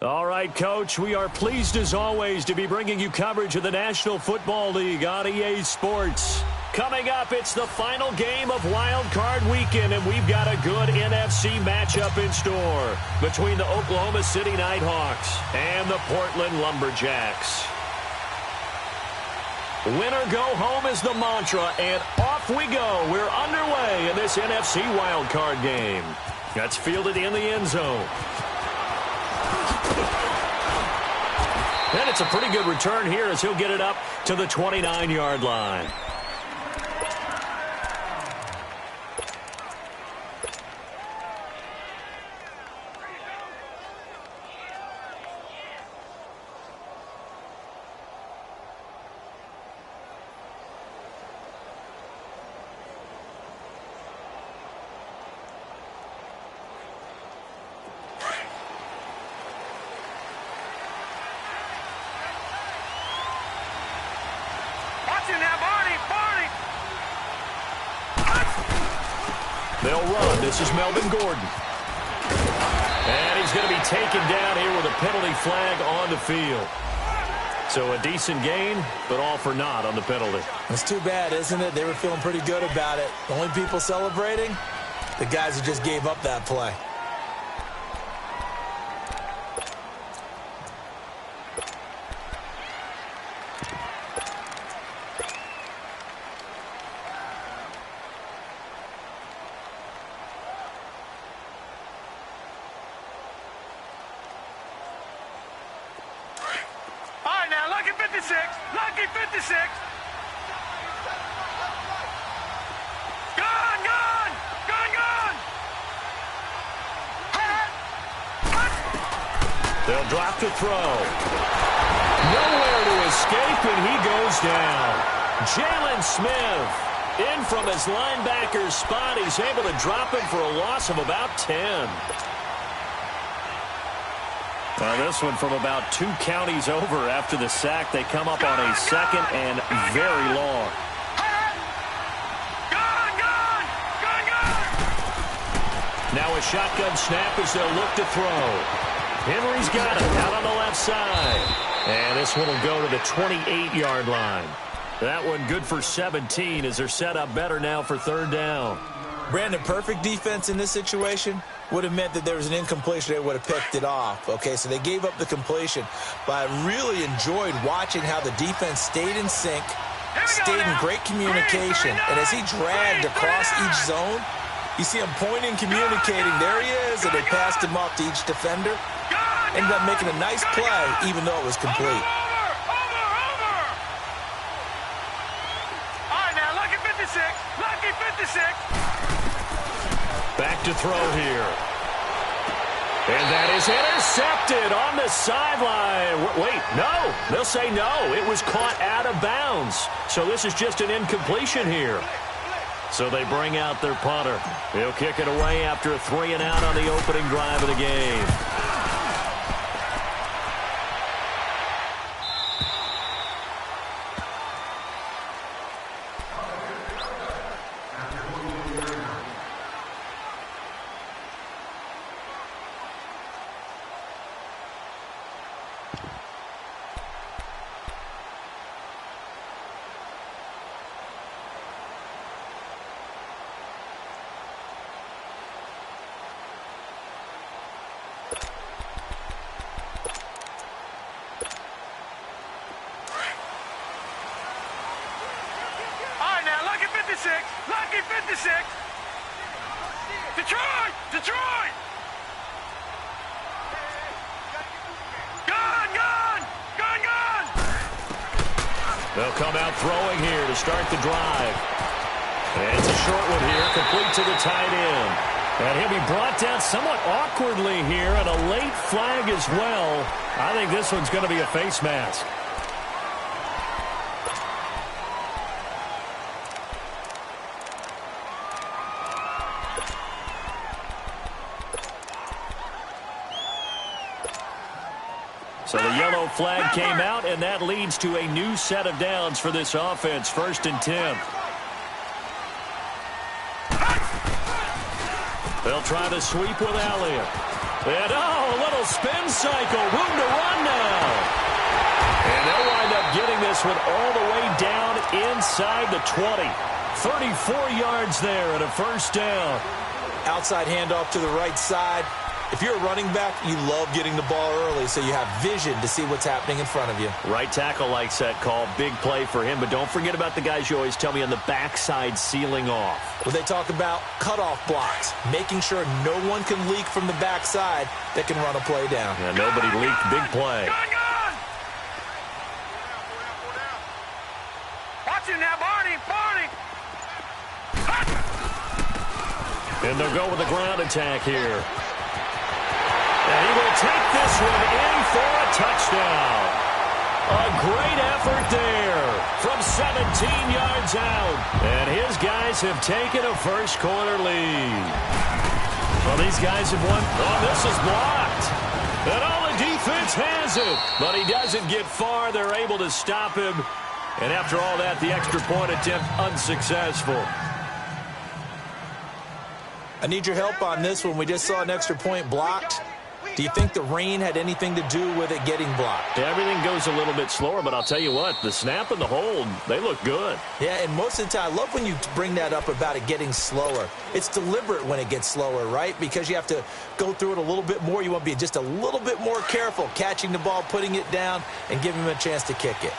All right, Coach, we are pleased as always to be bringing you coverage of the National Football League on EA Sports. Coming up, it's the final game of Wild Card Weekend, and we've got a good NFC matchup in store between the Oklahoma City Nighthawks and the Portland Lumberjacks. Winner go home is the mantra, and off we go. We're underway in this NFC Wild Card game. That's fielded in the end zone. And it's a pretty good return here as he'll get it up to the 29-yard line. They'll run. This is Melvin Gordon. And he's going to be taken down here with a penalty flag on the field. So a decent gain, but all for naught on the penalty. It's too bad, isn't it? They were feeling pretty good about it. The only people celebrating, the guys who just gave up that play. Lucky 56. Gone. They'll drop to throw. Nowhere to escape, and he goes down. Jalen Smith in from his linebacker spot. He's able to drop him for a loss of about 10. This one from about 2 counties over after the sack. They come up on a second and very long. Now a shotgun snap as they'll look to throw. Henry's got it out on the left side. And this one will go to the 28-yard line. That one good for 17 as they're set up better now for third down. Brandon, perfect defense in this situation would have meant that there was an incompletion. They would have picked it off. Okay, so they gave up the completion. But I really enjoyed watching how the defense stayed in sync, stayed in great communication. And as he dragged across each zone, you see him pointing, communicating. There he is, and they passed him off to each defender. Ended up making a nice play, even though it was complete. All right, now, lucky 56. Lucky 56. Back to throw here. And that is intercepted on the sideline. Wait, no. They'll say no. It was caught out of bounds. So this is just an incompletion here. So they bring out their punter. He'll kick it away after a 3-and-out on the opening drive of the game. Lucky 56. Detroit! Gone! They'll come out throwing here to start the drive. And it's a short one here, complete to the tight end. And he'll be brought down somewhat awkwardly here, and a late flag as well. I think this one's going to be a face mask. So the yellow flag came out, and that leads to a new set of downs for this offense, 1st and 10. They'll try the sweep with Elliott. And, a little spin cycle. Room to run now. And they'll wind up getting this one all the way down inside the 20. 34 yards there and a first down. Outside handoff to the right side. If you're a running back, you love getting the ball early so you have vision to see what's happening in front of you. Right tackle likes that call. Big play for him. But don't forget about the guys you always tell me on the backside sealing off. Well, they talk about cutoff blocks, making sure no one can leak from the backside that can run a play down. Yeah, nobody leaked. Big play. Watch him now, Barney. And they'll go with a ground attack here. And he will take this one in for a touchdown. A great effort there from 17 yards out. And his guys have taken a first-quarter lead. Well, these guys have won. Oh, this is blocked. And all the defense has it. But he doesn't get far. They're able to stop him. And after all that, the extra point attempt unsuccessful. I need your help on this one. We just saw an extra point blocked. Do you think the rain had anything to do with it getting blocked? Everything goes a little bit slower, but I'll tell you what, the snap and the hold, they look good. Yeah, and most of the time, I love when you bring that up about it getting slower. It's deliberate when it gets slower, right? Because you have to go through it a little bit more. You want to be just a little bit more careful catching the ball, putting it down, and giving him a chance to kick it.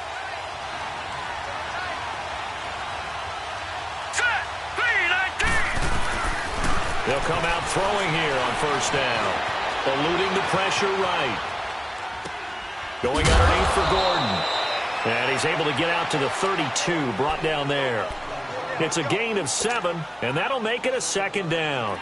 They'll come out throwing here on first down. Eluding the pressure right. Going underneath for Gordon. And he's able to get out to the 32, brought down there. It's a gain of 7, and that'll make it a second down.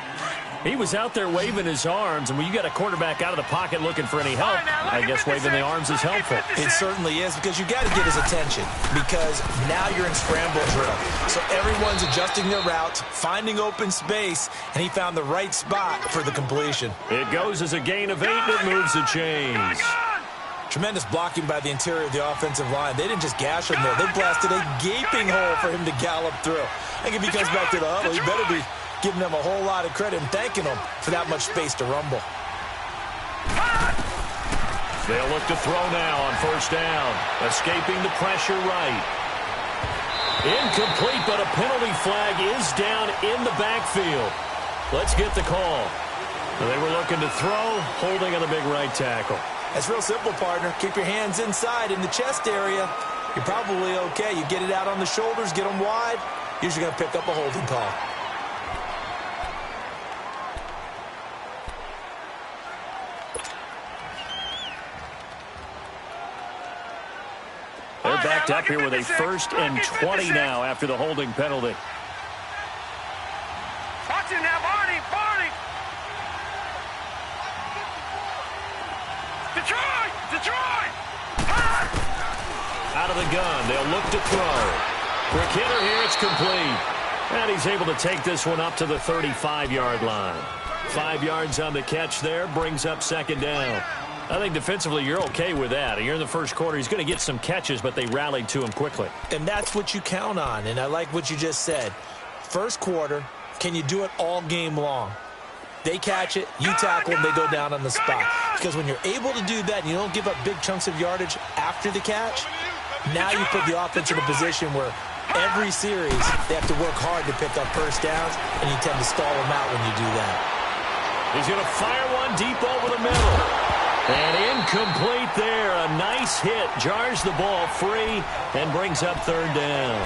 He was out there waving his arms, and when you got a quarterback out of the pocket looking for any help, I guess waving the arms is helpful. It certainly is, because you got to get his attention, because now you're in scramble drill. So everyone's adjusting their routes, finding open space, and he found the right spot for the completion. It goes as a gain of 8, and it moves the chains. Tremendous blocking by the interior of the offensive line. They didn't just gash him there. They blasted a gaping hole for him to gallop through. I think if he comes back to the huddle, he better be giving them a whole lot of credit and thanking them for that much space to rumble. They'll look to throw now on first down. Escaping the pressure right. Incomplete, but a penalty flag is down in the backfield. Let's get the call. They were looking to throw, holding on the big right tackle. That's real simple, partner. Keep your hands inside in the chest area. You're probably okay. You get it out on the shoulders, get them wide. Usually going to pick up a holding call. They're backed up here with a 1st and 20 now after the holding penalty. Watch him now, Barney. Detroit! Out of the gun, they'll look to throw. Quick hitter here, it's complete. And he's able to take this one up to the 35-yard line. 5 yards on the catch there, brings up second down. I think defensively you're okay with that. You're in the first quarter. He's going to get some catches, but they rallied to him quickly. And that's what you count on, and I like what you just said. First quarter, can you do it all game long? They catch it, you tackle them, they go down on the spot. Because when you're able to do that and you don't give up big chunks of yardage after the catch, now you put the offense in a position where every series they have to work hard to pick up first downs, and you tend to stall them out when you do that. He's going to fire one deep over the middle. And incomplete there. A nice hit. Jars the ball free and brings up third down.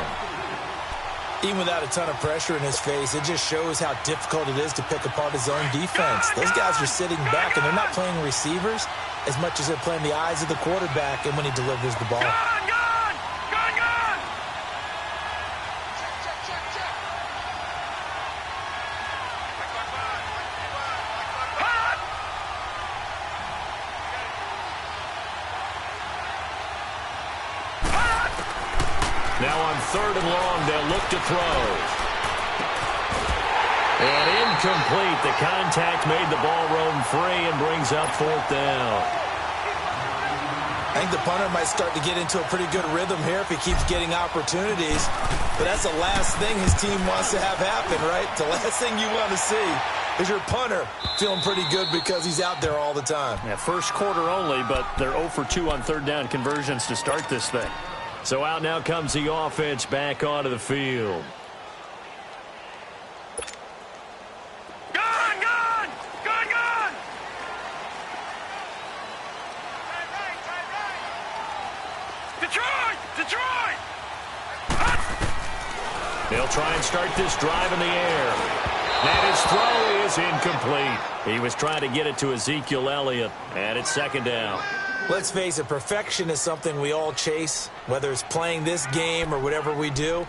Even without a ton of pressure in his face, it just shows how difficult it is to pick apart his own defense. Those guys are sitting back, and they're not playing receivers as much as they're playing the eyes of the quarterback and when he delivers the ball. Now on 3rd and long, they'll look to throw. And incomplete. The contact made the ball roam free and brings up 4th down. I think the punter might start to get into a pretty good rhythm here if he keeps getting opportunities. But that's the last thing his team wants to have happen, right? The last thing you want to see is your punter feeling pretty good because he's out there all the time. Yeah, first quarter only, but they're 0 for 2 on third down conversions to start this thing. So out now comes the offense back onto the field. Gone, gone! Gone, gone! Detroit! Detroit! They'll try and start this drive in the air. And his throw is incomplete. He was trying to get it to Ezekiel Elliott, and it's second down. Let's face it, perfection is something we all chase, whether it's playing this game or whatever we do.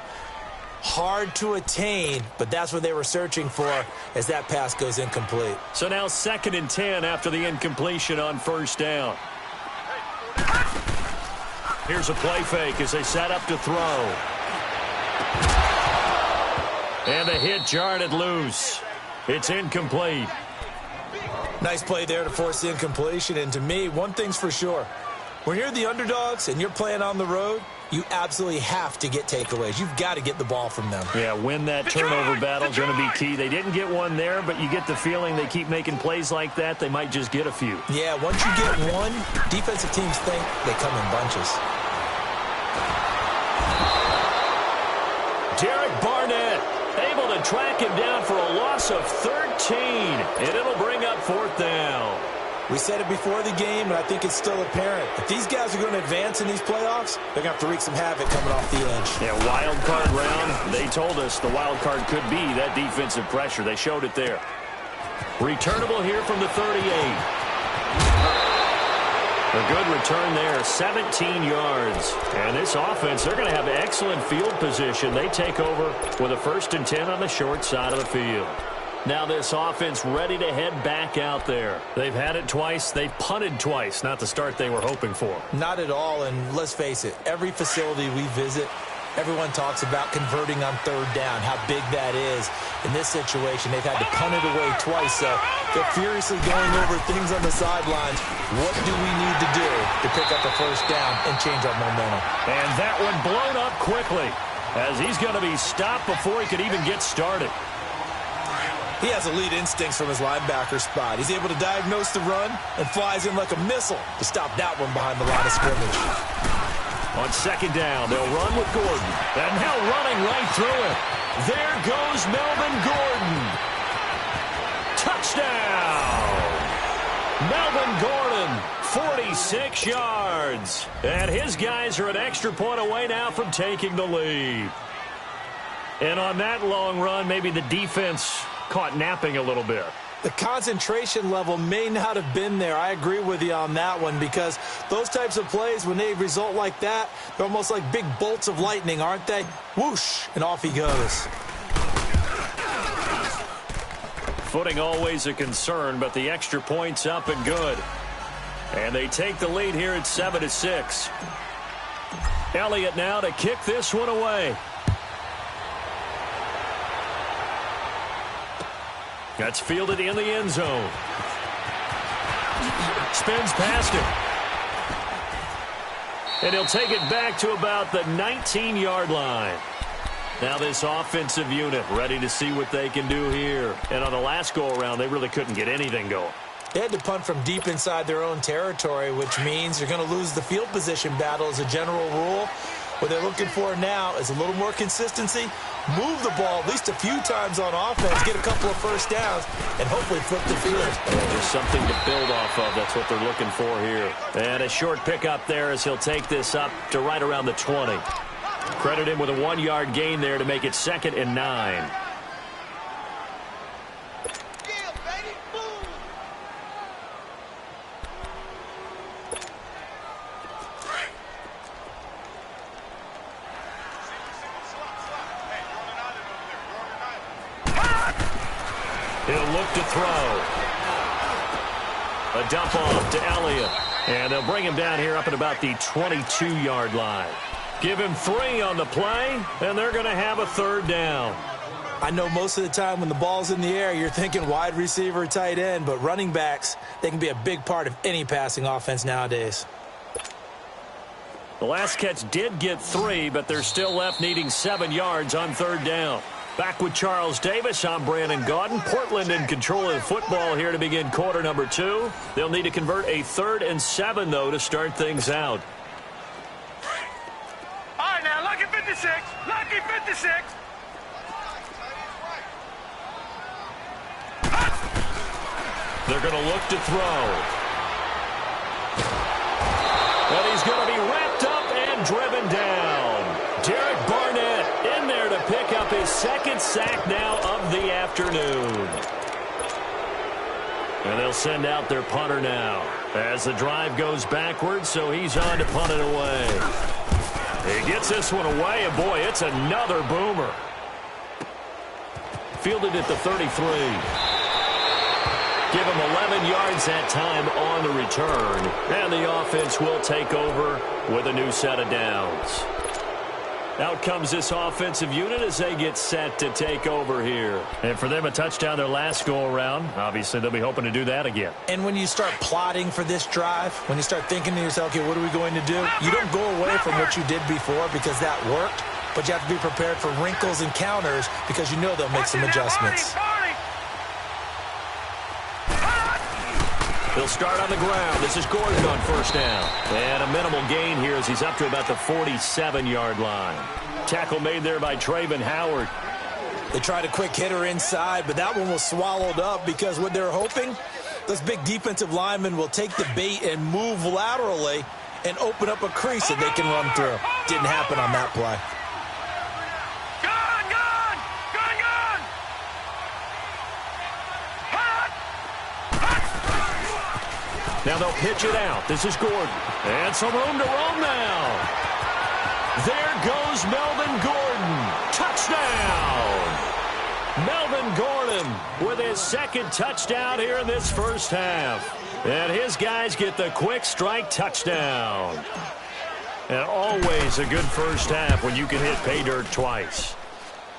Hard to attain, but that's what they were searching for as that pass goes incomplete. So now 2nd and 10 after the incompletion on first down. Here's a play fake as they set up to throw. And the hit jarred it loose. It's incomplete. Nice play there to force the incompletion. And to me, one thing's for sure. When you're the underdogs and you're playing on the road, you absolutely have to get takeaways. You've got to get the ball from them. Yeah, win that turnover battle is going to be key. They didn't get one there, but you get the feeling they keep making plays like that, they might just get a few. Yeah, once you get one, defensive teams think they come in bunches. Derek Barnett able to track him down for a loss of 13, and it'll bring up 4th down. We said it before the game, and I think it's still apparent. If these guys are going to advance in these playoffs, they're going to have to wreak some havoc coming off the edge. Yeah, wild card round. They told us the wild card could be that defensive pressure. They showed it there. Returnable here from the 38. A good return there, 17 yards. And this offense, they're going to have excellent field position. They take over with a 1st and 10 on the short side of the field. Now this offense ready to head back out there. They've had it twice. They've punted twice. Not the start they were hoping for. Not at all, and let's face it, every facility we visit, everyone talks about converting on third down, how big that is. In this situation, they've had to punt it away twice, so they're furiously going over things on the sidelines. What do we need to do to pick up a 1st down and change our momentum? And that one blown up quickly as he's going to be stopped before he could even get started. He has elite instincts from his linebacker spot. He's able to diagnose the run and flies in like a missile to stop that one behind the line of scrimmage. On 2nd down, they'll run with Gordon. And now running right through it. There goes Melvin Gordon. Touchdown! Melvin Gordon, 46 yards. And his guys are an extra point away now from taking the lead. And on that long run, maybe the defense caught napping a little bit. The concentration level may not have been there. I agree with you on that one because those types of plays, when they result like that, they're almost like big bolts of lightning, aren't they? Whoosh, and off he goes. Footing always a concern, but the extra point's up and good. And they take the lead here at 7-6. Elliott now to kick this one away. That's fielded in the end zone. Spins past it. And he'll take it back to about the 19-yard line. Now this offensive unit ready to see what they can do here. And on the last go-around, they really couldn't get anything going. They had to punt from deep inside their own territory, which means you're going to lose the field position battle as a general rule. What they're looking for now is a little more consistency, move the ball at least a few times on offense, get a couple of 1st downs, and hopefully flip the field. There's something to build off of. That's what they're looking for here. And a short pickup there as he'll take this up to right around the 20. Credit him with a 1-yard gain there to make it 2nd and 9. He'll look to throw. A dump off to Elliott. And they'll bring him down here up at about the 22-yard line. Give him 3 on the play, and they're going to have a 3rd down. I know most of the time when the ball's in the air, you're thinking wide receiver, tight end, but running backs, they can be a big part of any passing offense nowadays. The last catch did get 3, but they're still left needing 7 yards on 3rd down. Back with Charles Davis, I'm Brandon Gaudin. Portland in control of the football here to begin quarter number 2. They'll need to convert a 3rd and 7, though, to start things out. All right, now, lucky 56. Lucky 56. They're going to look to throw. And he's going to be wrapped up and driven down. Derek Barnett in there to pick up his 2nd sack now of the afternoon. And they'll send out their punter now as the drive goes backwards, so he's on to punt it away. He gets this one away, and boy, it's another boomer. Fielded at the 33. Give him 11 yards that time on the return. And the offense will take over with a new set of downs. Out comes this offensive unit as they get set to take over here. And for them, a touchdown their last go-around. Obviously, they'll be hoping to do that again. And when you start plotting for this drive, when you start thinking to yourself, okay, what are we going to do? You don't go away from what you did before because that worked, but you have to be prepared for wrinkles and counters because you know they'll make some adjustments. They'll start on the ground. This is Gordon on 1st down. And a minimal gain here as he's up to about the 47-yard line. Tackle made there by Trayvon Howard. They tried a quick hitter inside, but that one was swallowed up because what they're hoping, those big defensive linemen will take the bait and move laterally and open up a crease that they can run through. Didn't happen on that play. Now they'll pitch it out. This is Gordon. And some room to roam now. There goes Melvin Gordon. Touchdown. Melvin Gordon with his 2nd touchdown here in this first half. And his guys get the quick strike touchdown. And always a good first half when you can hit pay dirt twice.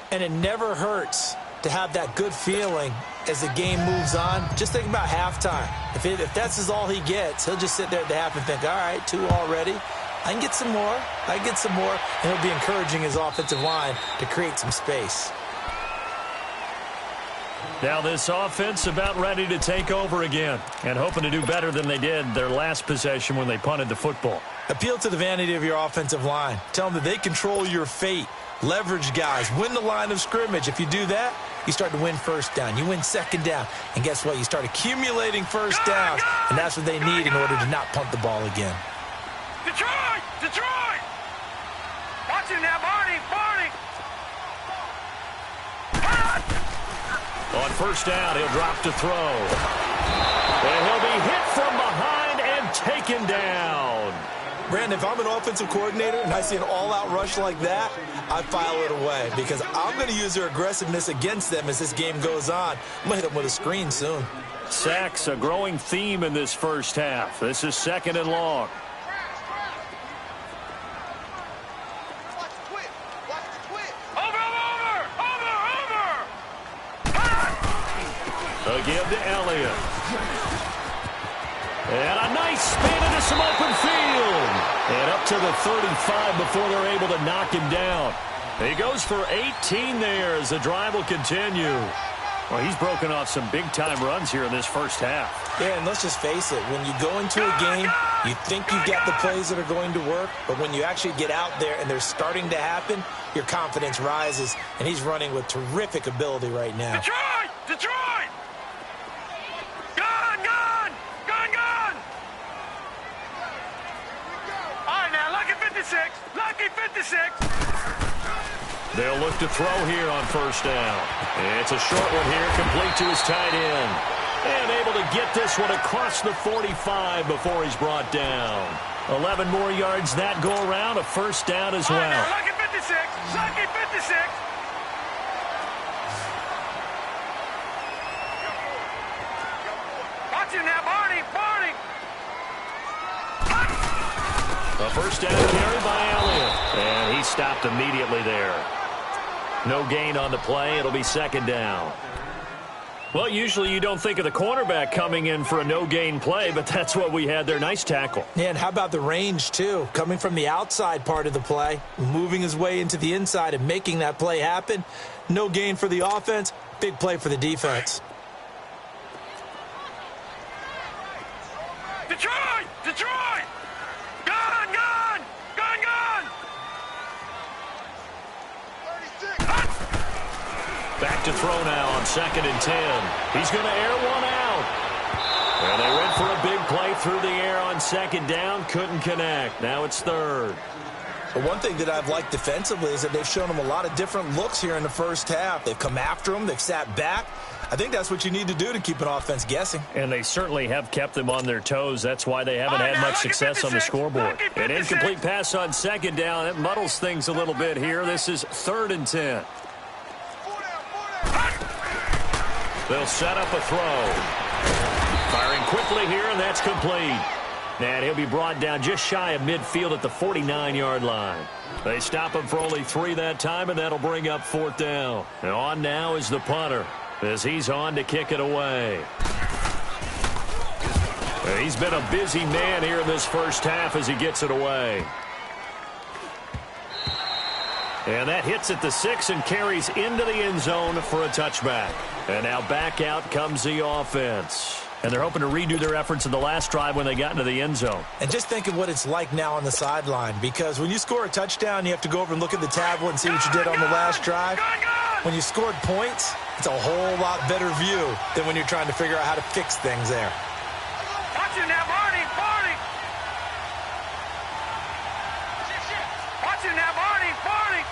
And it never hurts to have that good feeling as the game moves on. Just think about halftime. If that's all he gets, he'll just sit there at the half and think, all right, 2 already. I can get some more. I can get some more. And he'll be encouraging his offensive line to create some space. Now this offense about ready to take over again and hoping to do better than they did their last possession when they punted the football. Appeal to the vanity of your offensive line. Tell them that they control your fate. Leverage guys. Win the line of scrimmage. If you do that, you start to win 1st down. You win 2nd down. And guess what? You start accumulating 1st downs. And that's what they need in order to not punt the ball again. Detroit! Detroit! Watch him now, Barney! Barney! On 1st down, he'll drop to throw. And he'll be hit from behind and taken down. Brandon, if I'm an offensive coordinator and I see an all-out rush like that, I file it away because I'm going to use their aggressiveness against them as this game goes on. I'm going to hit them with a screen soon. Sacks, a growing theme in this first half. This is 2nd and long. A give to Elliott. And a nice spin into some open field. And up to the 35 before they're able to knock him down. He goes for 18 there as the drive will continue. Well, he's broken off some big-time runs here in this first half. Yeah, and let's just face it. When you go into a game, you think you've got the plays that are going to work, but when you actually get out there and they're starting to happen, your confidence rises, and he's running with terrific ability right now. Detroit! Detroit! Gun! Gun! Gun! Gun! All right, now, lucky 56. Lucky 56. They'll look to throw here on 1st down. It's a short one here, complete to his tight end. And able to get this one across the 45 before he's brought down. 11 more yards that go around, a 1st down as well. All right, now, lucky 56. Lucky 56. Watch him now, Barney. Barney. A 1st down carry by Elliott. And he stopped immediately there. No gain on the play. It'll be 2nd down. Well, usually you don't think of the cornerback coming in for a no-gain play, but that's what we had there. Nice tackle. Yeah, and how about the range, too? Coming from the outside part of the play, moving his way into the inside and making that play happen. No gain for the offense, big play for the defense. Detroit! Detroit! Gone! Gone! Gone! Gone! Back to throw now on 2nd and 10. He's going to air one out. And they went for a big play through the air on 2nd down. Couldn't connect. Now it's 3rd. But one thing that I've liked defensively is that they've shown him a lot of different looks here in the first half. They've come after him. They've sat back. I think that's what you need to do to keep an offense guessing. And they certainly have kept them on their toes. That's why they haven't had much success on the scoreboard. An incomplete pass on 2nd down. It muddles things a little bit here. This is 3rd and 10. They'll set up a throw. Firing quickly here, and that's complete. And he'll be brought down just shy of midfield at the 49-yard line. They stop him for only 3 that time, and that'll bring up 4th down. And on now is the punter, as he's on to kick it away. And he's been a busy man here in this first half as he gets it away. And that hits at the 6 and carries into the end zone for a touchback. And now back out comes the offense. And they're hoping to redo their efforts in the last drive when they got into the end zone. And just think of what it's like now on the sideline, because when you score a touchdown, you have to go over and look at the tablet and see what you did on the last drive. When you scored points, it's a whole lot better view than when you're trying to figure out how to fix things there. Watch it now, Barney! Barney! Watch it now, Barney! Barney!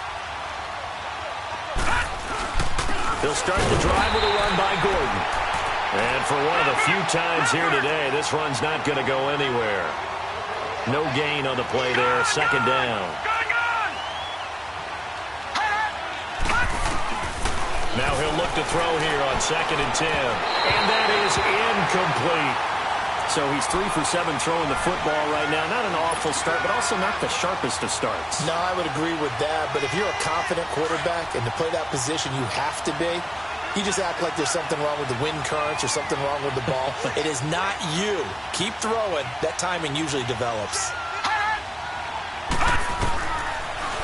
They'll start the drive with a run by Gordon. And for one of the few times here today, this run's not going to go anywhere. No gain on the play there. 2nd down. Now he'll look to throw here on 2nd and 10. And that is incomplete. So he's 3 for 7 throwing the football right now. Not an awful start, but also not the sharpest of starts. No, I would agree with that. But if you're a confident quarterback and to play that position, you have to be. You just act like there's something wrong with the wind currents or something wrong with the ball. It is not you. Keep throwing. That timing usually develops.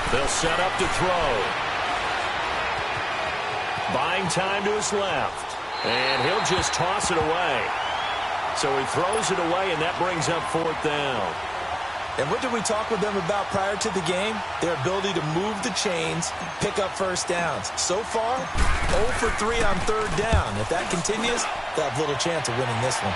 They'll set up to throw. Buying time to his left. And he'll just toss it away. So he throws it away, and that brings up 4th down. And what did we talk with them about prior to the game? Their ability to move the chains, pick up first downs. So far, 0 for 3 on 3rd down. If that continues, they'll have little chance of winning this one.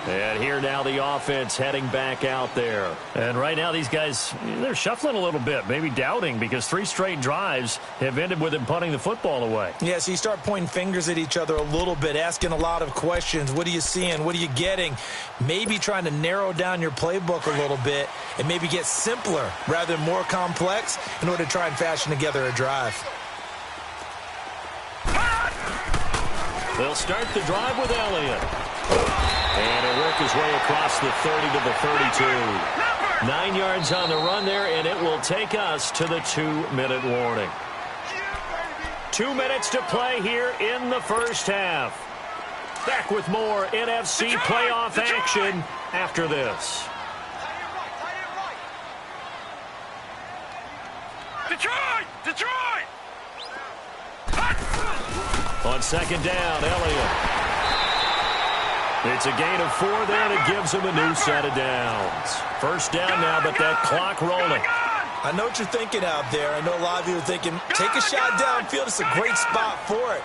And here now the offense heading back out there. And right now these guys, they're shuffling a little bit, maybe doubting, because 3 straight drives have ended with them punting the football away. Yeah, so you start pointing fingers at each other a little bit, asking a lot of questions. What are you seeing? What are you getting? Maybe trying to narrow down your playbook a little bit and maybe get simpler rather than more complex in order to try and fashion together a drive. They'll start the drive with Elliott. And he'll work his way across the 30 to the 32. 9 yards on the run there, and it will take us to the 2-minute warning. 2 minutes to play here in the first half. Back with more NFC playoff action after this. Detroit! Detroit! On 2nd down, Elliott. It's a gain of 4 there, and it gives him a new set of downs. First down now, but that clock rolling. I know what you're thinking out there. I know a lot of you are thinking, take a shot downfield. It's a great spot for it.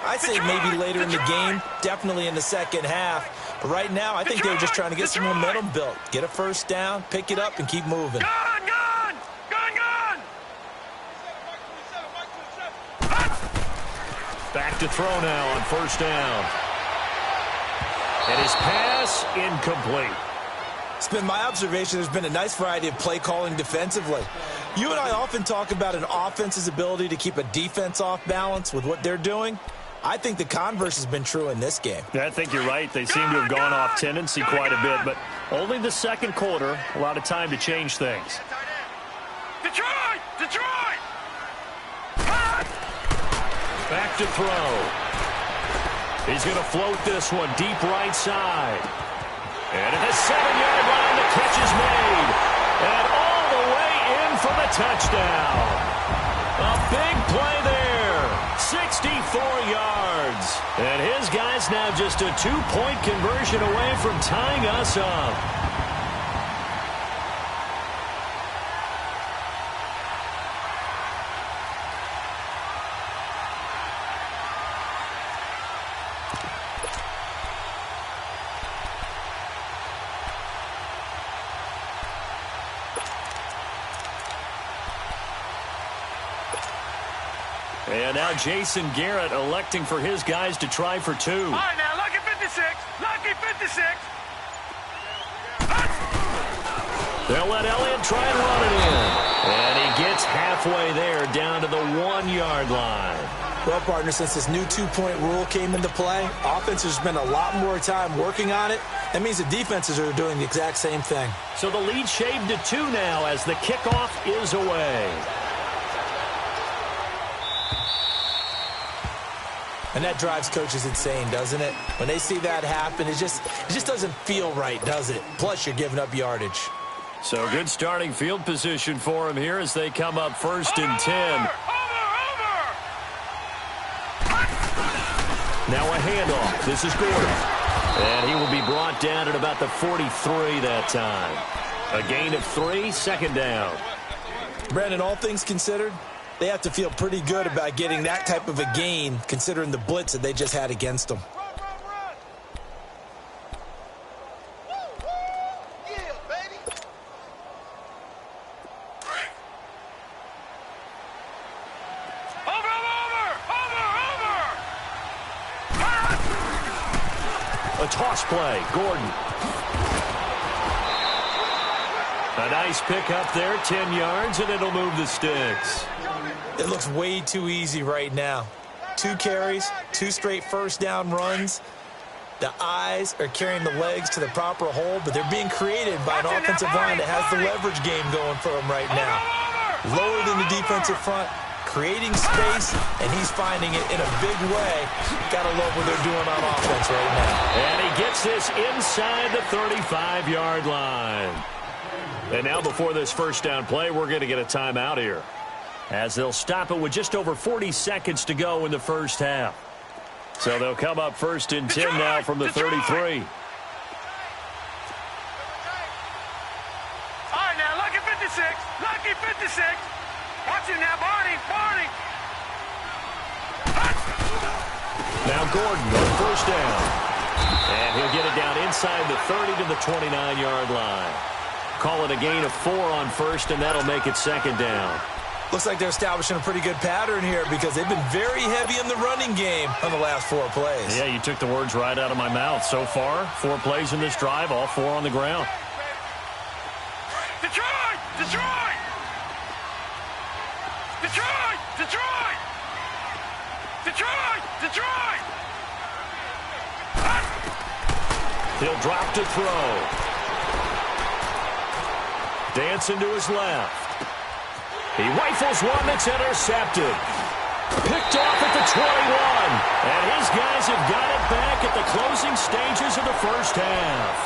I'd say maybe later in the game, definitely in the second half. But right now, I think they were just trying to get some momentum built. Get a first down, pick it up, and keep moving. Back to throw now on first down. And his pass incomplete. It's been my observation there's been a nice variety of play calling defensively. You and I often talk about an offense's ability to keep a defense off balance with what they're doing. I think the converse has been true in this game. I think you're right. They seem to have gone off tendency quite a bit, but only the second quarter, a lot of time to change things. Detroit! Detroit! Back to throw. He's going to float this one deep right side. And at the 7-yard line, the catch is made. And all the way in for the touchdown. A big play there. 64 yards. And his guy's now just a 2-point conversion away from tying us up. And now Jason Garrett electing for his guys to try for 2. All right, now, lucky 56. Lucky 56. They'll let Elliott try and run it in. And he gets halfway there down to the 1-yard line. Well, partner, since this new 2-point rule came into play, offense has spent a lot more time working on it. That means the defenses are doing the exact same thing. So the lead shaved to 2 now as the kickoff is away. And that drives coaches insane, doesn't it? When they see that happen, it just doesn't feel right, does it? Plus, you're giving up yardage. So good starting field position for him here as they come up 1st and 10. Now a handoff. This is Gordon. And he will be brought down at about the 43 that time. A gain of 3, 2nd down. Brandon, all things considered, they have to feel pretty good about getting that type of a gain, considering the blitz that they just had against them. Yeah, baby. Over. A toss play. Gordon. A nice pick up there, 10 yards, and it'll move the sticks. It looks way too easy right now. 2 carries, 2 straight first down runs. The eyes are carrying the legs to the proper hole, but they're being created by an offensive line that has the leverage game going for them right now. Lower than the defensive front, creating space, and he's finding it in a big way. Gotta love what they're doing on offense right now. And he gets this inside the 35-yard line. And now before this first down play, we're going to get a timeout here, as they'll stop it with just over 40 seconds to go in the first half. So they'll come up 1st and 10 now from the 33. All right, now, lucky 56. Lucky 56. Watch it now, Barney. Now Gordon on 1st down. And he'll get it down inside the 30 to the 29-yard line. Call it a gain of 4 on 1st, and that'll make it 2nd down. Looks like they're establishing a pretty good pattern here because they've been very heavy in the running game on the last 4 plays. Yeah, you took the words right out of my mouth. So far, 4 plays in this drive, all 4 on the ground. Detroit! Detroit! Detroit! Detroit! Detroit! Detroit! He'll drop to throw. Dancing to his left. He rifles one that's intercepted. Picked off at the 21. And his guys have got it back at the closing stages of the first half.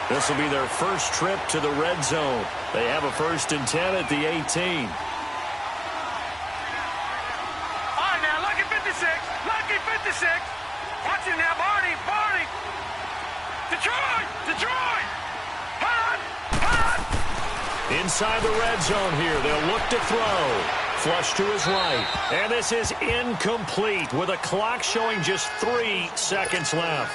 This will be their first trip to the red zone. They have a 1st and 10 at the 18. Watch it now, Barney. Detroit! Hot! Inside the red zone here. They'll look to throw. Flush to his right. And this is incomplete with a clock showing just 3 seconds left.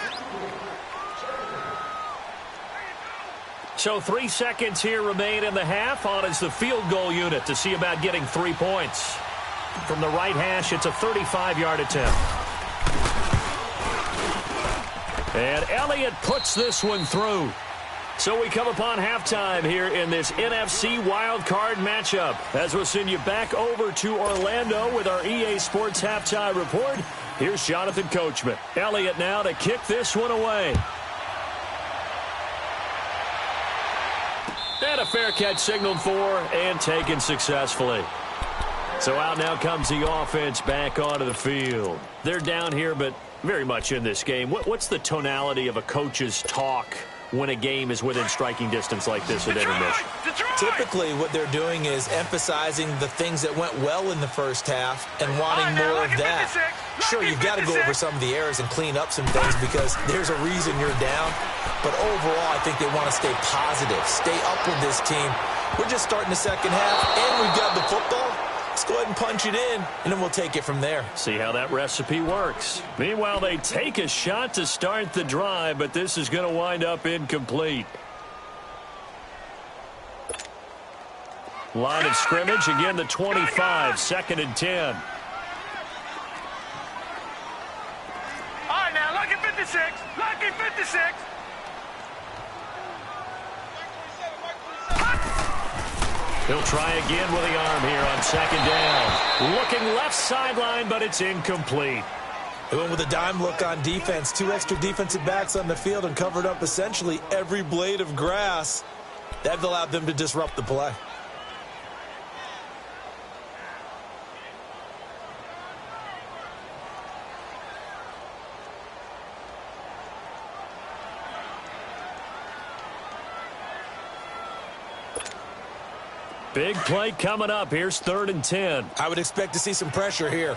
So 3 seconds here remain in the half. On is the field goal unit to see about getting 3 points. From the right hash, it's a 35-yard attempt. And Elliott puts this one through. So we come upon halftime here in this NFC wildcard matchup. As we'll send you back over to Orlando with our EA Sports Halftime Report. Here's Jonathan Coachman. Elliott now to kick this one away. a fair catch signaled for and taken successfully. So out now comes the offense back onto the field. They're down here, but very much in this game. What's the tonality of a coach's talk when a game is within striking distance like this at intermission? Typically, what they're doing is emphasizing the things that went well in the first half and wanting more of that. Sure, you've got to go over some of the errors and clean up some things because there's a reason you're down. But overall, I think they want to stay positive, stay up with this team. We're just starting the second half, and we've got the football. Let's go ahead and punch it in, and then we'll take it from there. See how that recipe works. Meanwhile, they take a shot to start the drive, but this is going to wind up incomplete. Line of scrimmage, again the 25, 2nd and 10. All right, now, lucky 56. Lucky 56. He'll try again with the arm here on 2nd down. Looking left sideline, but it's incomplete. They went with a dime look on defense. 2 extra defensive backs on the field and covered up essentially every blade of grass. That allowed them to disrupt the play. Big play coming up. Here's 3rd and 10. I would expect to see some pressure here.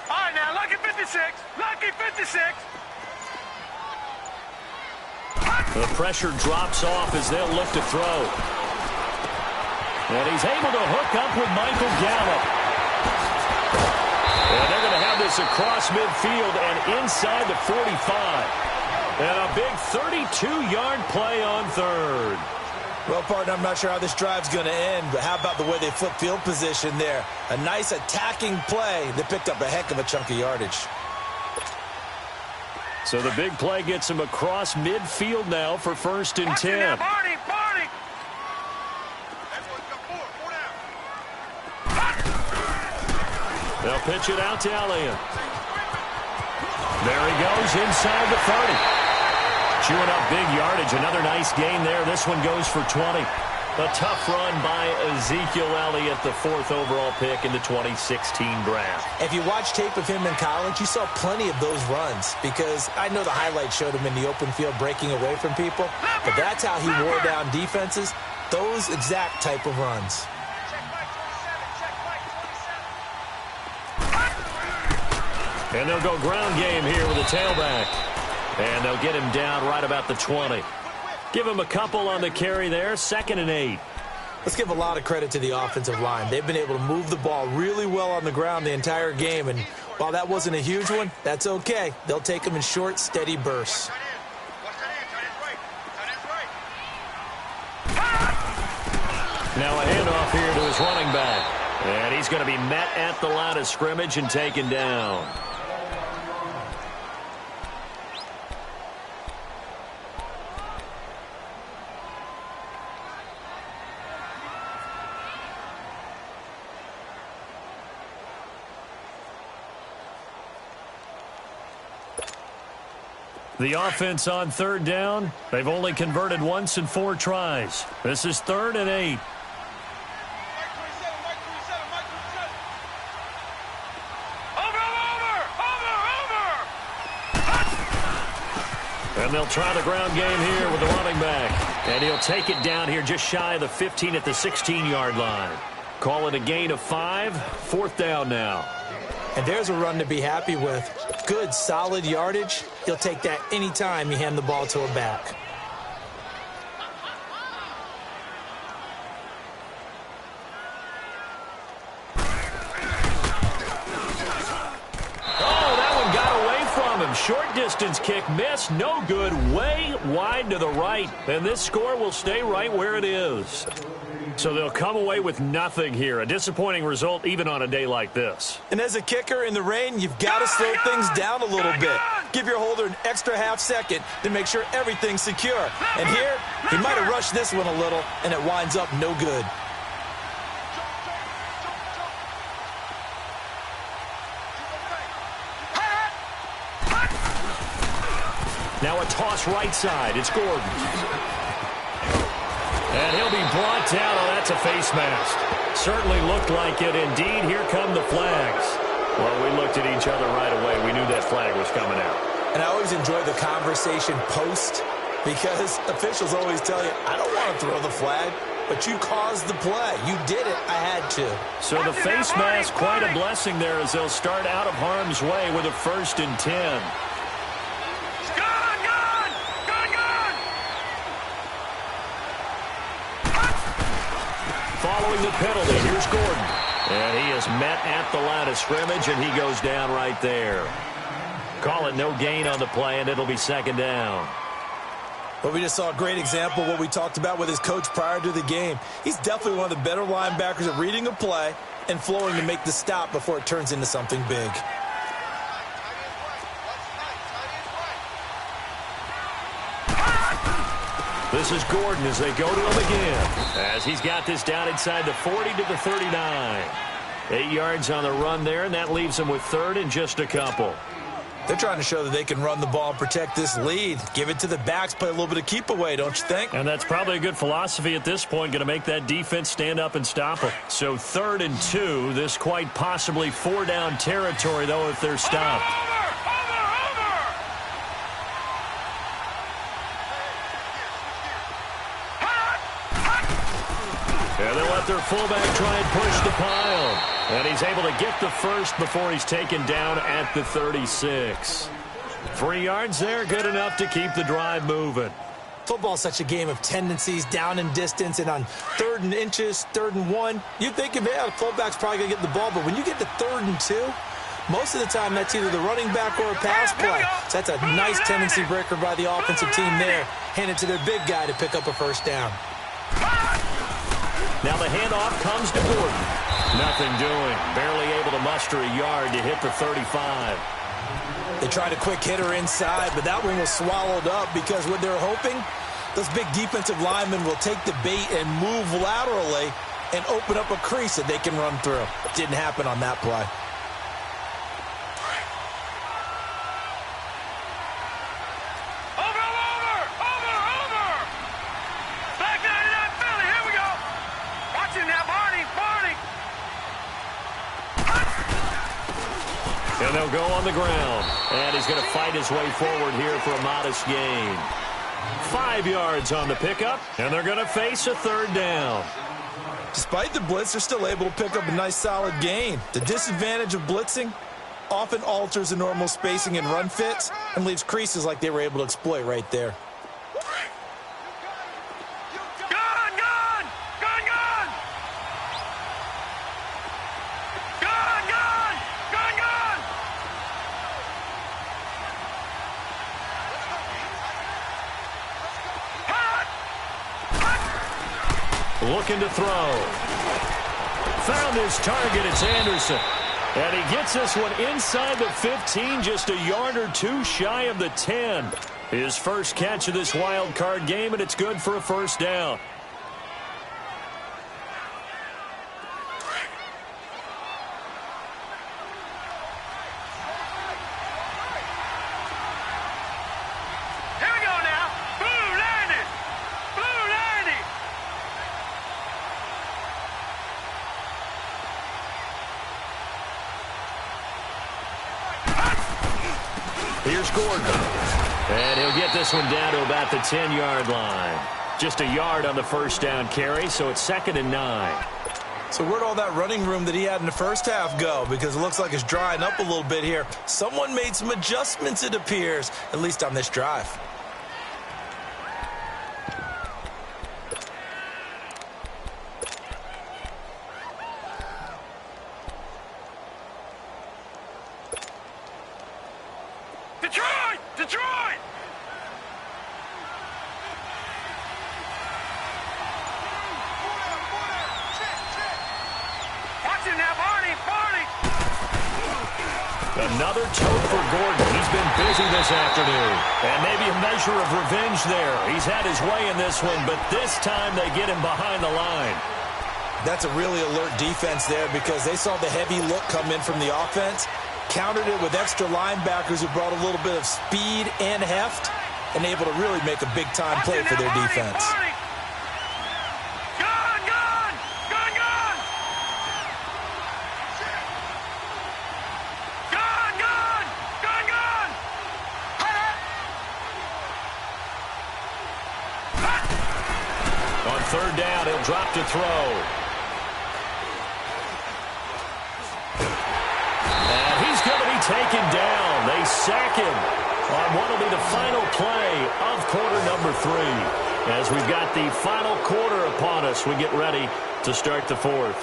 All right, now, lucky 56. Lucky 56. The pressure drops off as they'll look to throw. And he's able to hook up with Michael Gallup. And they're going to have this across midfield and inside the 45. And a big 32-yard play on 3rd. Well, partner, I'm not sure how this drive's going to end, but how about the way they flip field position there? A nice attacking play that picked up a heck of a chunk of yardage. So the big play gets him across midfield now for 1st and 10. Now, Barney. They'll pitch it out to Elliott. There he goes inside the 30. Chewing up big yardage. Another nice gain there. This one goes for 20. A tough run by Ezekiel Elliott, the 4th overall pick in the 2016 draft. If you watch tape of him in college, you saw plenty of those runs because I know the highlights showed him in the open field breaking away from people, but that's how he wore down defenses, those exact type of runs. And they'll go ground game here with a tailback. And they'll get him down right about the 20. Give him a couple on the carry there. 2nd and 8. Let's give a lot of credit to the offensive line. They've been able to move the ball really well on the ground the entire game. And while that wasn't a huge one, that's okay. They'll take them in short, steady bursts. Now a handoff here to his running back. And he's going to be met at the line of scrimmage and taken down. The offense on 3rd down. They've only converted once in 4 tries. This is 3rd and 8. And they'll try the ground game here with the running back. And he'll take it down here just shy of the 15 at the 16-yard line. Call it a gain of 5. 4th down now. And there's a run to be happy with. Good, solid yardage. He'll take that anytime you hand the ball to a back. Oh, that one got away from him. Short distance kick missed. No good. Way wide to the right. And this score will stay right where it is. So they'll come away with nothing here. A disappointing result even on a day like this. And as a kicker in the rain, you've got to slow things down a little bit. Give your holder an extra half second to make sure everything's secure. And here, he might have rushed this one a little, and it winds up no good. Now a toss right side. It's Gordon. And he'll be brought down. Oh, that's a face mask. Certainly looked like it. Indeed, here come the flags. Well, we looked at each other right away. We knew that flag was coming out. And I always enjoy the conversation post because officials always tell you, I don't want to throw the flag, but you caused the play. You did it. I had to. So the face mask, quite a blessing there as they'll start out of harm's way with a 1st and 10. Following the penalty, here's Gordon. And he is met at the line of scrimmage, and he goes down right there. Call it no gain on the play, and it'll be 2nd down. Well, we just saw a great example of what we talked about with his coach prior to the game. He's definitely one of the better linebackers at reading a play and flowing to make the stop before it turns into something big. This is Gordon as they go to him again, as he's got this down inside the 40 to the 39. 8 yards on the run there, and that leaves him with 3rd and just a couple. They're trying to show that they can run the ball and protect this lead. Give it to the backs, play a little bit of keep away, don't you think? And that's probably a good philosophy at this point, going to make that defense stand up and stop them. So 3rd and 2, this quite possibly 4-down territory, though, if they're stopped. And they'll let their fullback try and push the pile. And he's able to get the first before he's taken down at the 36. 3 yards there, good enough to keep the drive moving. Football's such a game of tendencies, down and distance, and on 3rd and inches, 3rd and 1, you think, yeah, the fullback's probably going to get the ball, but when you get to 3rd and 2, most of the time that's either the running back or a pass play. So that's a nice tendency breaker by the offensive team there. Hand it to their big guy to pick up a 1st down. Now the handoff comes to Gordon. Nothing doing. Barely able to muster a yard to hit the 35. They tried a quick hitter inside, but that one was swallowed up because what they're hoping, those big defensive linemen will take the bait and move laterally and open up a crease that they can run through. Didn't happen on that play. And they'll go on the ground. And he's going to fight his way forward here for a modest gain. 5 yards on the pickup, and they're going to face a 3rd down. Despite the blitz, they're still able to pick up a nice solid gain. The disadvantage of blitzing often alters the normal spacing and run fits and leaves creases like they were able to exploit right there. Looking to throw. Found his target. It's Anderson. And he gets this one inside the 15, just a yard or two shy of the 10. His first catch of this wild card game, and it's good for a 1st down. Here's Gordon. And he'll get this one down to about the 10-yard line. Just a yard on the 1st down carry, so it's 2nd and 9. So where'd all that running room that he had in the first half go? Because it looks like it's drying up a little bit here. Someone made some adjustments, it appears, at least on this drive. Detroit! Watch it now, Barney! Another tote for Gordon. He's been busy this afternoon. And maybe a measure of revenge there. He's had his way in this one, but this time they get him behind the line. That's a really alert defense there because they saw the heavy look come in from the offense, countered it with extra linebackers who brought a little bit of speed and heft, and able to really make a big-time play for their defense. On third down, he'll drop to throw. And he's going to be taken down. They sack him on what will be the final play of quarter number 3. As we've got the final quarter upon us, we get ready to start the fourth.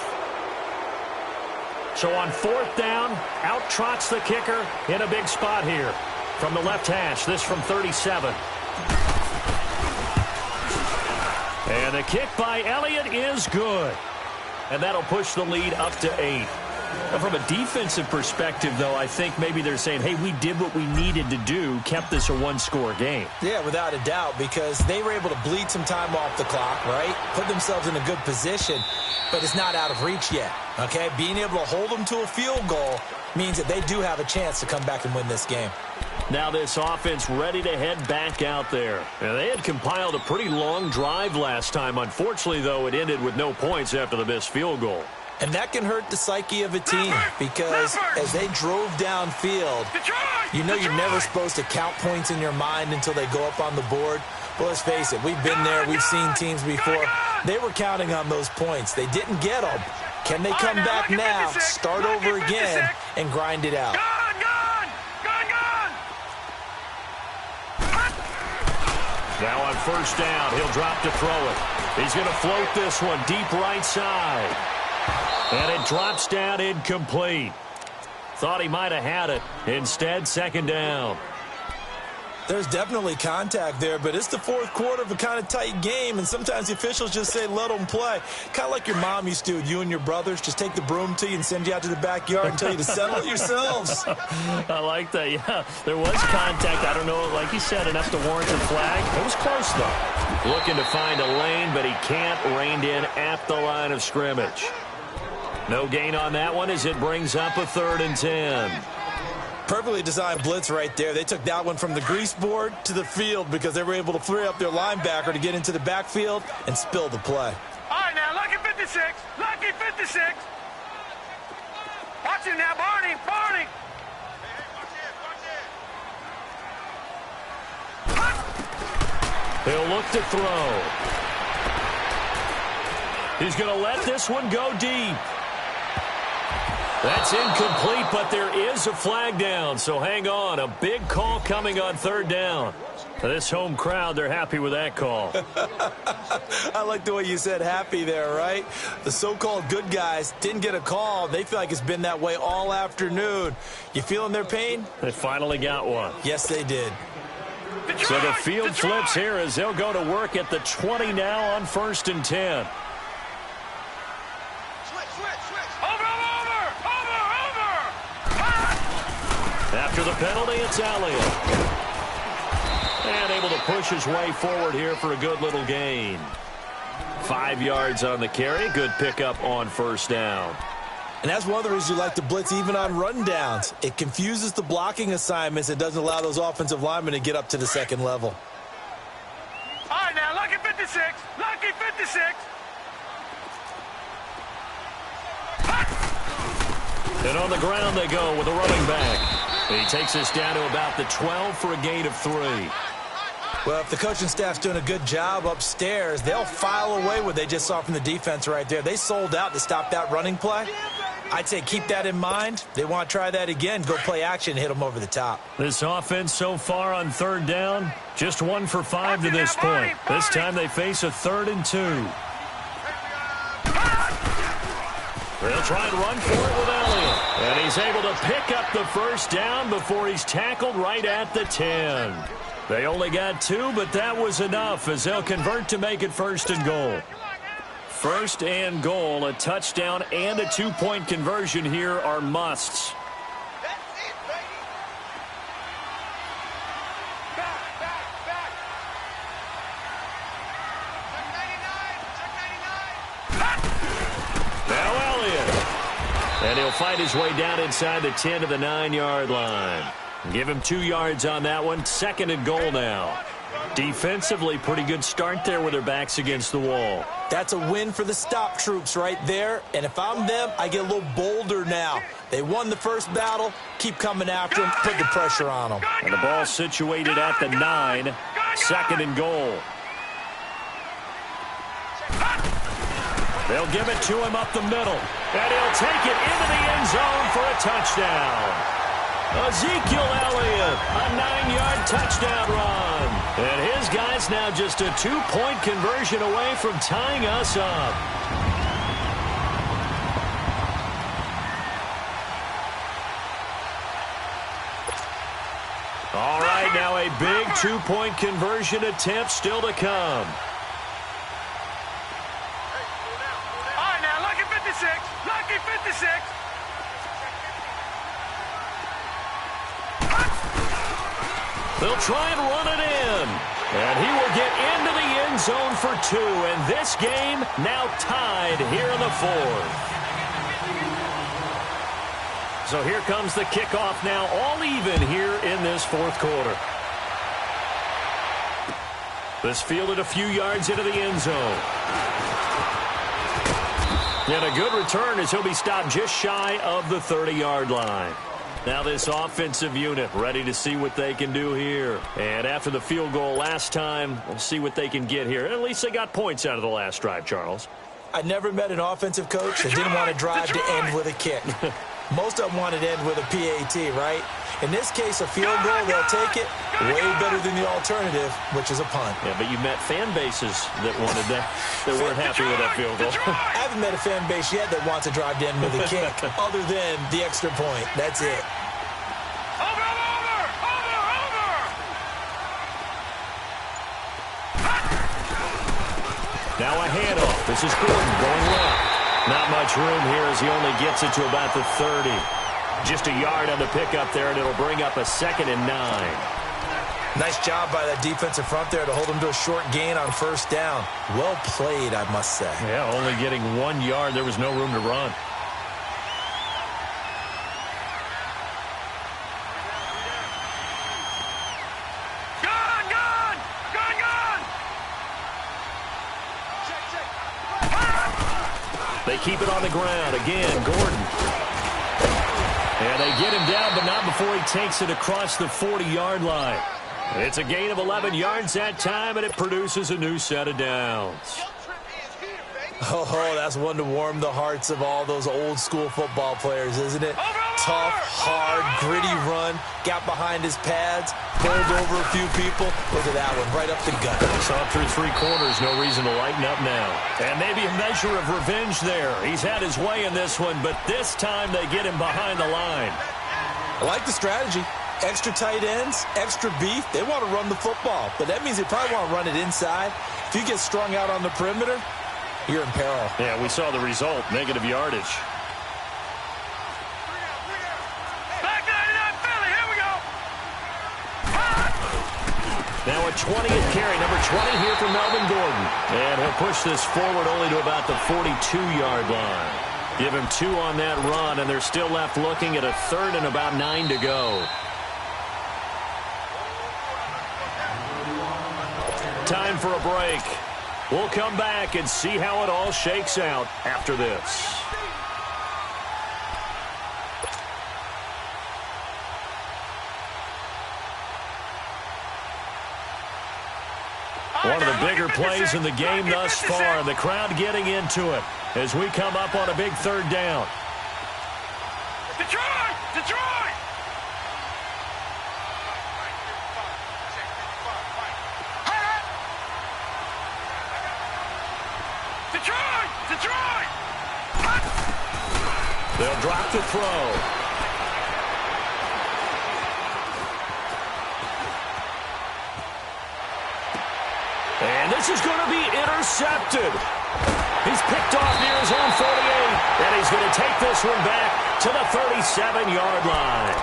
So on fourth down, out trots the kicker in a big spot here. From the left hash, this from 37. And the kick by Elliott is good. And that'll push the lead up to 8. Now, from a defensive perspective, though, I think maybe they're saying, hey, we did what we needed to do, kept this a one-score game. Yeah, without a doubt, because they were able to bleed some time off the clock, right? Put themselves in a good position, but it's not out of reach yet, okay? Being able to hold them to a field goal means that they do have a chance to come back and win this game. Now this offense ready to head back out there. Now, they had compiled a pretty long drive last time. Unfortunately, though, it ended with no points after the missed field goal. And that can hurt the psyche of a team because as they drove downfield, you know you're never supposed to count points in your mind until they go up on the board. But let's face it, we've been there. We've seen teams before. They were counting on those points. They didn't get them. Can they come back now, start over again, and grind it out? Now on first down, he'll drop to throw it. He's going to float this one deep right side. And it drops down incomplete. Thought he might have had it. Instead, second down. There's definitely contact there, but it's the fourth quarter of a kind of tight game, and sometimes the officials just say, let them play. Kind of like your mom used to with you and your brothers. Just take the broom to you and send you out to the backyard and tell you to settle it yourselves. I like that, yeah. There was contact. I don't know, like you said, enough to warrant a flag. It was close, though. Looking to find a lane, but he can't. Reined in at the line of scrimmage. No gain on that one as it brings up a 3rd and 10. Perfectly designed blitz right there. They took that one from the grease board to the field because they were able to free up their linebacker to get into the backfield and spill the play. All right, now, lucky 56. Lucky 56. Watch him now, Barney. Barney. He'll look to throw. He's going to let this one go deep. That's incomplete, but there is a flag down, so hang on. A big call coming on 3rd down. This home crowd, they're happy with that call. I like the way you said happy there, right? The so-called good guys didn't get a call. They feel like it's been that way all afternoon. You feeling their pain? They finally got one. Yes, they did. So the field flips here as they'll go to work at the 20 now on 1st and 10. After the penalty, it's Elliott. And able to push his way forward here for a good little gain. 5 yards on the carry. Good pickup on first down. And that's one of the reasons you like to blitz even on rundowns. It confuses the blocking assignments and doesn't allow those offensive linemen to get up to the second level. All right, now, lucky 56. Lucky 56. And on the ground they go with a running back. He takes us down to about the 12 for a gain of 3. Well, if the coaching staff's doing a good job upstairs, they'll file away what they just saw from the defense right there. They sold out to stop that running play. I'd say keep that in mind. They want to try that again. Go play action, hit them over the top. This offense so far on 3rd down, just 1 for 5 to this point. This time they face a 3rd and 2. They'll try and run for it with Elliott. And he's able to pick up the first down before he's tackled right at the 10. They only got 2, but that was enough as they'll convert to make it 1st and goal. 1st and goal, a touchdown and a 2-point conversion here are musts. And he'll fight his way down inside the 10 to the 9-yard line. Give him 2 yards on that one. 2nd and goal now. Defensively, pretty good start there with their backs against the wall. That's a win for the stop troops right there. And if I'm them, I get a little bolder now. They won the first battle. Keep coming after them. Put the pressure on them. And the ball situated at the 9. Second and goal. They'll give it to him up the middle. And he'll take it into the end zone for a touchdown. Ezekiel Elliott, a 9-yard touchdown run. And his guy's now just a 2-point conversion away from tying us up. All right, now a big 2-point conversion attempt still to come. All right, now, lucky 56. Lucky 56. They'll try and run it in. And he will get into the end zone for 2. And this game now tied here in the 4th. So here comes the kickoff now, all even here in this 4th quarter. This fielded a few yards into the end zone. And a good return as he'll be stopped just shy of the 30-yard line. Now this offensive unit ready to see what they can do here. And after the field goal last time, we'll see what they can get here. At least they got points out of the last drive, Charles. I never met an offensive coach that didn't want to drive to end with a kick. Most of them wanted to end with a PAT, right? In this case, a field goal, they'll take it. Way better than the alternative, which is a punt. Yeah, but you met fan bases that wanted that, that weren't happy with that field goal. I haven't met a fan base yet that wants to drive to end with a kick, other than the extra point. That's it. Over! Now a handoff. This is Gordon going left. Not much room here as he only gets it to about the 30. Just a yard on the pickup there, and it'll bring up a 2nd and 9. Nice job by that defensive front there to hold him to a short gain on first down. Well played, I must say. Yeah, only getting 1 yard. There was no room to run. They keep it on the ground. Again, Gordon. And they get him down, but not before he takes it across the 40-yard line. It's a gain of 11 yards that time, and it produces a new set of downs. Oh, that's one to warm the hearts of all those old-school football players, isn't it? Tough, hard, gritty run. Got behind his pads, pulled over a few people. Look at that one, right up the gut. Saw through 3 quarters, no reason to lighten up now. And maybe a measure of revenge there. He's had his way in this one, but this time they get him behind the line. I like the strategy. Extra tight ends, extra beef. They want to run the football, but that means they probably want to run it inside. If you get strung out on the perimeter, you're in peril. Yeah, we saw the result, negative yardage. Back 99 Philly, here we go. Now a 20th carry, number 20 here for Melvin Gordon. And he'll push this forward only to about the 42-yard line. Give him 2 on that run, and they're still left looking at a 3rd and about 9 to go. Time for a break. We'll come back and see how it all shakes out after this. One of the bigger plays in the game thus far, and the crowd getting into it as we come up on a big 3rd down. Detroit! Detroit! Detroit! Detroit! They'll drop to throw. And this is going to be intercepted. He's picked off near his own 48, and he's going to take this one back to the 37-yard line.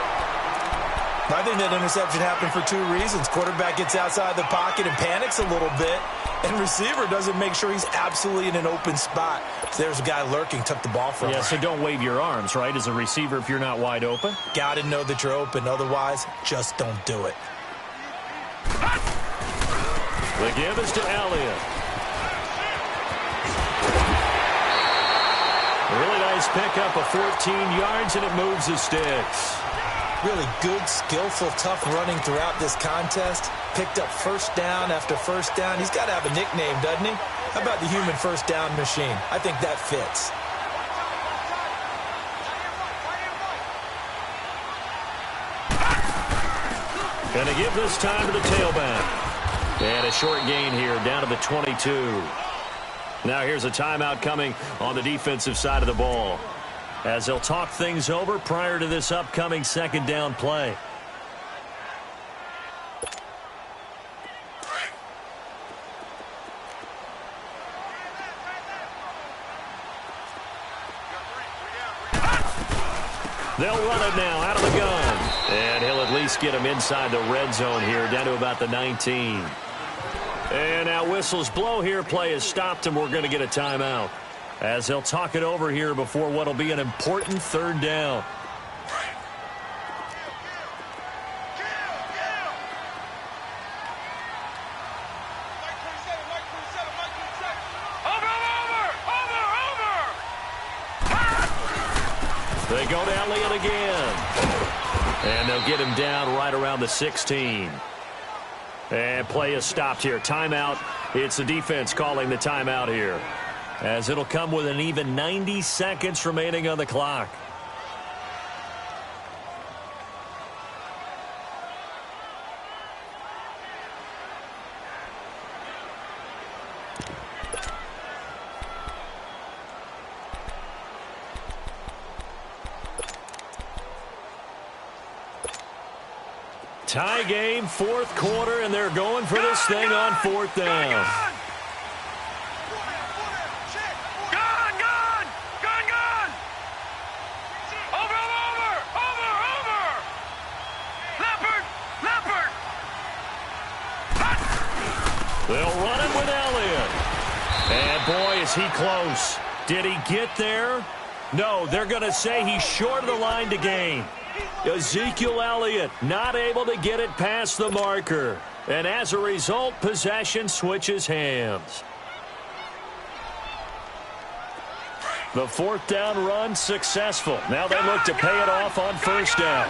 I think that interception happened for 2 reasons. Quarterback gets outside the pocket and panics a little bit, and receiver doesn't make sure he's absolutely in an open spot. So there's a guy lurking, took the ball from him. Yeah, so don't wave your arms, right, as a receiver if you're not wide open. Got to know that you're open. Otherwise, just don't do it. The give is to Elliott. Really nice pickup of 14 yards, and it moves the sticks. Really good, skillful, tough running throughout this contest. Picked up first down after first down. He's got to have a nickname, doesn't he? How about the human first down machine? I think that fits. Going to give this time to the tailback. And a short gain here, down to the 22. Now here's a timeout coming on the defensive side of the ball, as they'll talk things over prior to this upcoming second down play. They'll run it now out of the gun. And he'll at least get him inside the red zone here, down to about the 19. And now whistles blow here. Play has stopped, and we're going to get a timeout, as they'll talk it over here before what will be an important third down. They go to Elliott again. And they'll get him down right around the 16. And play is stopped here. Timeout. It's the defense calling the timeout here, as it'll come with an even 90 seconds remaining on the clock. Tie game, fourth quarter, and they're going for this thing on fourth down. They'll run it with Elliott. And boy, is he close. Did he get there? No, they're going to say he's short of the line to gain. Ezekiel Elliott not able to get it past the marker. And as a result, possession switches hands. The fourth down run successful. Now they look to pay it off on first down.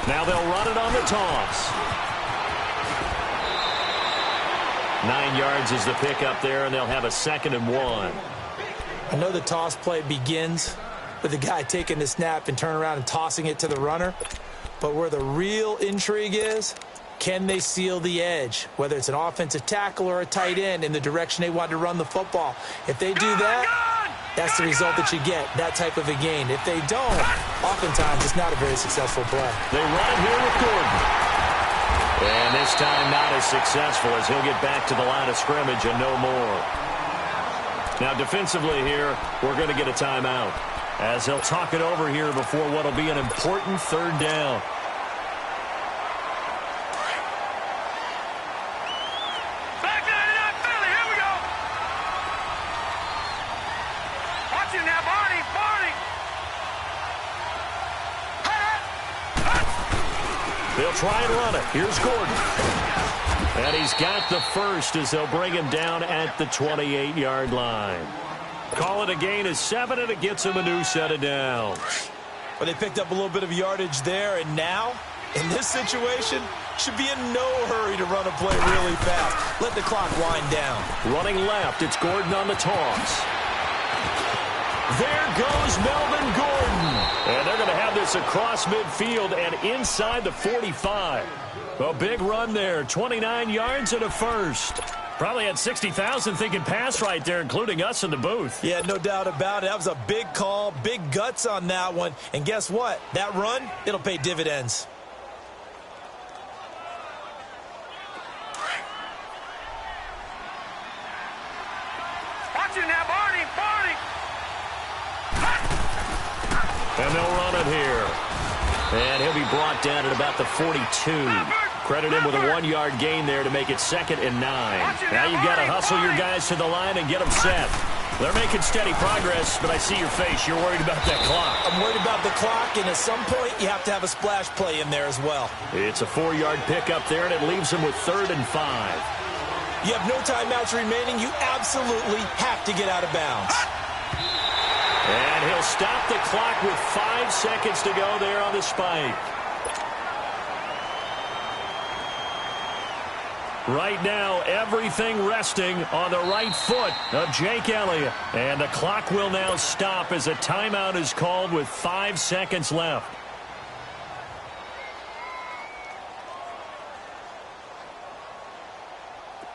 Now they'll run it on the toss. 9 yards is the pickup there, and they'll have a 2nd and 1. I know the toss play begins with the guy taking the snap and turning around and tossing it to the runner. But where the real intrigue is, can they seal the edge, whether it's an offensive tackle or a tight end, in the direction they want to run the football? If they do that, that's the result that you get, that type of a gain. If they don't, oftentimes it's not a very successful play. They run it here with Gordon. And this time not as successful, as he'll get back to the line of scrimmage and no more. Now defensively here, we're going to get a timeout, as they'll talk it over here before what will be an important third down. They'll try and run it. Here's Gordon. And he's got the first, as they'll bring him down at the 28-yard line. Call it a gain of 7, and it gets him a new set of downs. Well, they picked up a little bit of yardage there, and now, in this situation, should be in no hurry to run a play really fast. Let the clock wind down. Running left, it's Gordon on the toss. There goes Melvin Gordon. And they're going to have this across midfield and inside the 45. A big run there, 29 yards and a first. Probably had 60,000 thinking pass right there, including us in the booth. Yeah, no doubt about it. That was a big call, big guts on that one. And guess what? That run, it'll pay dividends. Watch it now, Barney. And they'll run it here. And he'll be brought down at about the 42. Credit him with a 1-yard gain there to make it 2nd and 9. Now you've got to hustle your guys to the line and get them set. They're making steady progress, but I see your face. You're worried about that clock. I'm worried about the clock, and at some point, you have to have a splash play in there as well. It's a 4-yard pickup there, and it leaves them with 3rd and 5. You have no timeouts remaining. You absolutely have to get out of bounds. And he'll stop the clock with 5 seconds to go there on the spike. Right now, everything resting on the right foot of Jake Elliott. And the clock will now stop as a timeout is called with 5 seconds left.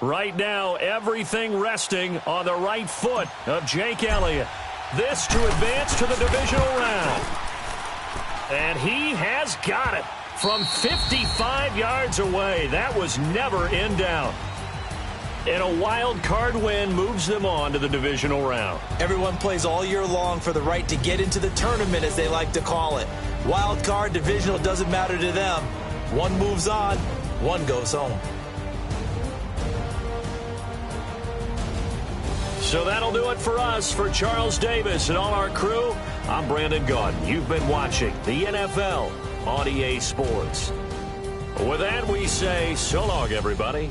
Right now, everything resting on the right foot of Jake Elliott. This to advance to the divisional round. And he has got it from 55 yards away. That was never in doubt. And a wild card win moves them on to the divisional round. Everyone plays all year long for the right to get into the tournament, as they like to call it. Wild card, divisional, doesn't matter to them. One moves on, one goes home. So that'll do it for us. For Charles Davis and all our crew, I'm Brandon Gaudin. You've been watching the NFL on EA Sports. With that, we say so long, everybody.